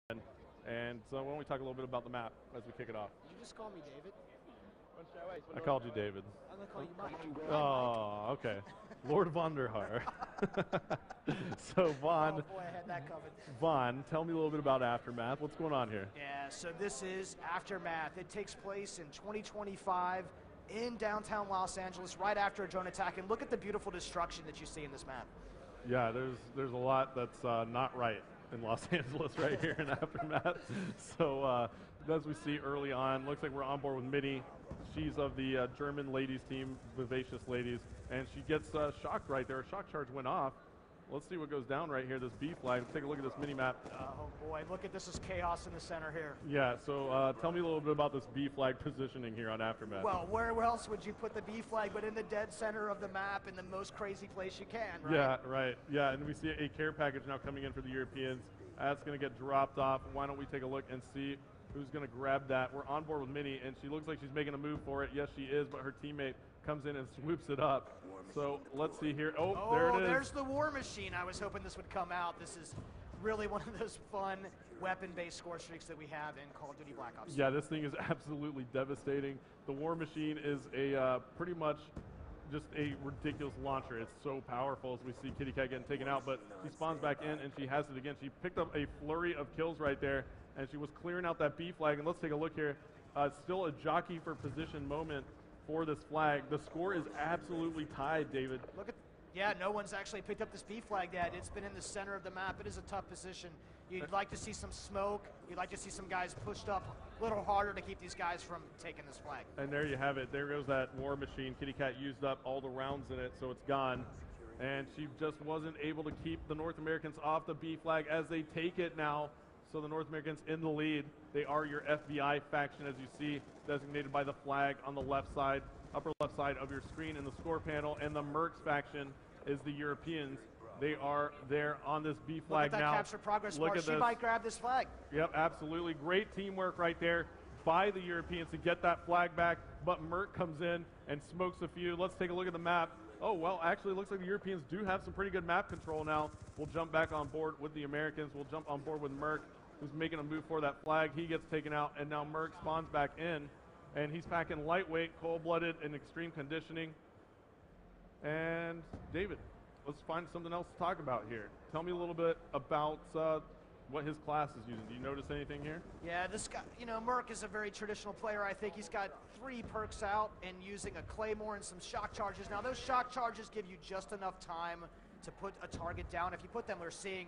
And so why don't we talk a little bit about the map as we kick it off? You just call me David. I called you David. I'm gonna call you Mike. Oh, okay. Lord Vonderhaar. So Oh boy, I had that covered. Vaughn, tell me a little bit about Aftermath. What's going on here? Yeah, so this is Aftermath. It takes place in 2025 in downtown Los Angeles, right after a drone attack. And look at the beautiful destruction that you see in this map. Yeah, there's a lot that's not right in Los Angeles right here in Aftermath. So as we see early on, looks like we're on board with Minnie. She's of the German ladies team, Vivacious Ladies, and she gets shocked right there. A shock charge went off. Let's see what goes down right here, this B flag. Let's take a look at this mini map. Oh boy, look at this is chaos in the center here. Yeah, so tell me a little bit about this B flag positioning here on Aftermath. Well, where else would you put the B flag but in the dead center of the map in the most crazy place you can, right? Yeah, right. Yeah, and we see a care package now coming in for the Europeans. That's going to get dropped off. Why don't we take a look and see who's going to grab that? We're on board with Minnie, and she looks like she's making a move for it. Yes, she is, but her teammate comes in and swoops it up. So let's see here. Oh, there it is. There's the War Machine. I was hoping this would come out. This is really one of those fun weapon-based score streaks that we have in Call of Duty Black Ops. Yeah, this thing is absolutely devastating. The War Machine is a pretty much just a ridiculous launcher. It's so powerful as we see Kitty Cat getting taken out, but she spawns back in and she has it again. She picked up a flurry of kills right there, and she was clearing out that B flag. And let's take a look here. Still a jockey for position moment for this flag. The score is absolutely tied, David. Look at, yeah, no one's actually picked up this B flag yet. It's been in the center of the map. It is a tough position. You'd like to see some smoke. You'd like to see some guys pushed up a little harder to keep these guys from taking this flag. And there you have it. There goes that War Machine. Kitty Cat used up all the rounds in it, so it's gone. And she just wasn't able to keep the North Americans off the B flag as they take it now. So the North Americans in the lead. They are your FBI faction, as you see, designated by the flag on the left side, upper left side of your screen in the score panel. And the Mercs faction is the Europeans. They are there on this B flag now. Look at that capture progress bar. She might grab this flag. Yep, absolutely. Great teamwork right there by the Europeans to get that flag back. But Merc comes in and smokes a few. Let's take a look at the map. Oh, well, actually, it looks like the Europeans do have some pretty good map control now. We'll jump back on board with the Americans. We'll jump on board with Merc, who's making a move for that flag. He gets taken out, and now Merc spawns back in. And he's packing lightweight, cold-blooded, and extreme conditioning. And David, let's find something else to talk about here. Tell me a little bit about what his class is using. Do you notice anything here? Yeah, this guy, you know, Merc is a very traditional player. I think he's got 3 perks out and using a Claymore and some shock charges. Now, those shock charges give you just enough time to put a target down. If you put them, we're seeing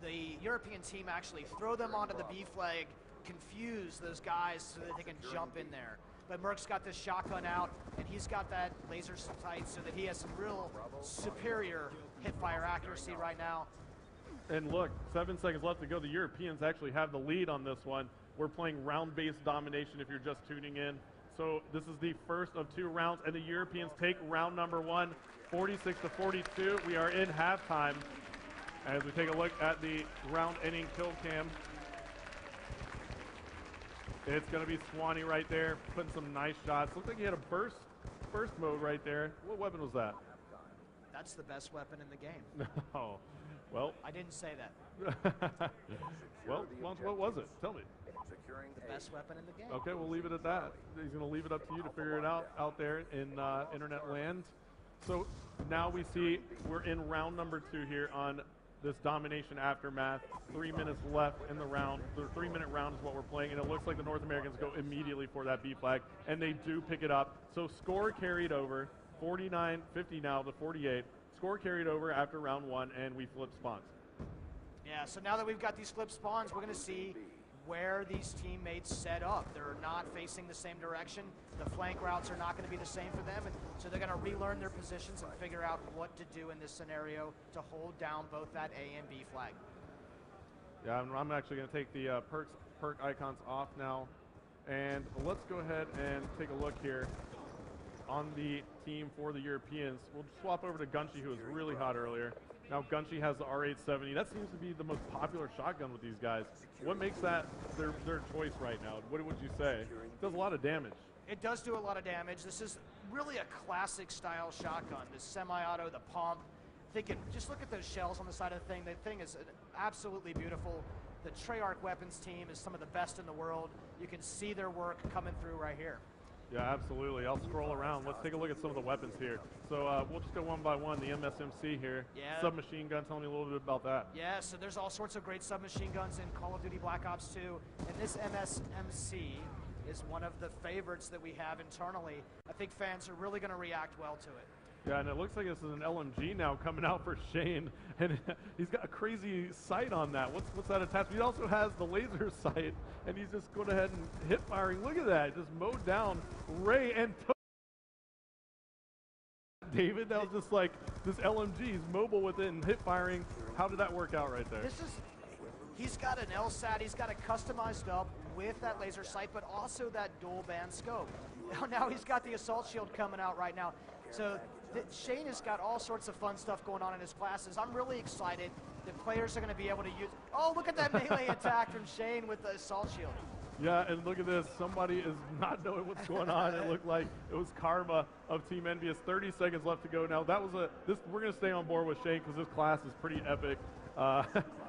the European team actually throw them onto the B flag, confuse those guys so that they can jump in there. But Merc's got this shotgun out, and he's got that laser sight so that he has some real superior hip-fire accuracy right now. And look, 7 seconds left to go. The Europeans actually have the lead on this one. We're playing round-based domination if you're just tuning in. So this is the first of 2 rounds, and the Europeans take round number 1, 46-42. We are in halftime as we take a look at the round-ending kill cam. It's going to be Swanee right there, putting some nice shots. Looks like he had a burst mode right there. What weapon was that? That's the best weapon in the game. No. Well, I didn't say that. well, what was it? Tell me. The best weapon in the game. Okay, we'll leave it at that. He's going to leave it up to you to figure it out there in internet land. So now we see we're in round number 2 here on this domination aftermath. 3 minutes left in the round. The 3-minute round is what we're playing, and it looks like the North Americans go immediately for that B flag, and they do pick it up. So score carried over, 49-50 now to 48. Score carried over after round 1, and we flip spawns. Yeah, so now that we've got these flip spawns, we're going to see where these teammates set up. They're not facing the same direction. The flank routes are not going to be the same for them, and so they're going to relearn their positions and figure out what to do in this scenario to hold down both that A and B flag. Yeah, I'm actually going to take the perk icons off now, and let's go ahead and take a look here on the team for the Europeans. We'll swap over to Gunshi, who was really hot earlier. Now Gunshi has the R870. That seems to be the most popular shotgun with these guys. What makes that their choice right now? What would you say? It does a lot of damage. It does do a lot of damage. This is really a classic style shotgun. The semi-auto, the pump. Just look at those shells on the side of the thing. The thing is absolutely beautiful. The Treyarch Weapons team is some of the best in the world. You can see their work coming through right here. Yeah, absolutely. I'll scroll around. Let's take a look at some of the weapons here. So we'll just go one by one. The MSMC here. Yeah. Submachine gun. Tell me a little bit about that. Yeah, so there's all sorts of great submachine guns in Call of Duty Black Ops 2. And this MSMC is one of the favorites that we have internally. I think fans are really going to react well to it. Yeah, and it looks like this is an LMG now coming out for Shane, and he's got a crazy sight on that. What's that attached? He also has the laser sight, and he's just going ahead and hip firing. Look at that, just mowed down Ray and David. That was just like this LMG. He's mobile with it and hip firing. How did that work out right there? He's got an LSAT. He's got it customized up with that laser sight, but also that dual band scope. Now he's got the assault shield coming out right now. So Shane has got all sorts of fun stuff going on in his classes. I'm really excited that players are going to be able to use. Oh, look at that melee attack from Shane with the assault shield. Yeah, and look at this. Somebody is not knowing what's going on. It looked like it was Karma of Team Envious. 30 seconds left to go now. That was we're going to stay on board with Shane because this class is pretty epic.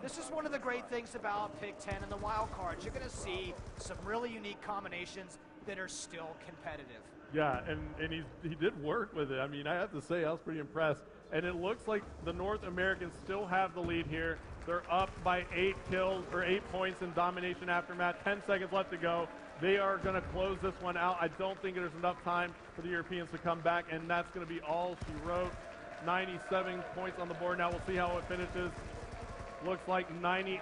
This is one of the great things about Pick 10 and the wild cards. You're going to see some really unique combinations that are still competitive. Yeah, and he did work with it. I mean, I have to say, I was pretty impressed. And it looks like the North Americans still have the lead here. They're up by 8 kills, or 8 points in Domination Aftermath. 10 seconds left to go. They are going to close this one out. I don't think there's enough time for the Europeans to come back, and that's going to be all she wrote. 97 points on the board. Now we'll see how it finishes. Looks like 98.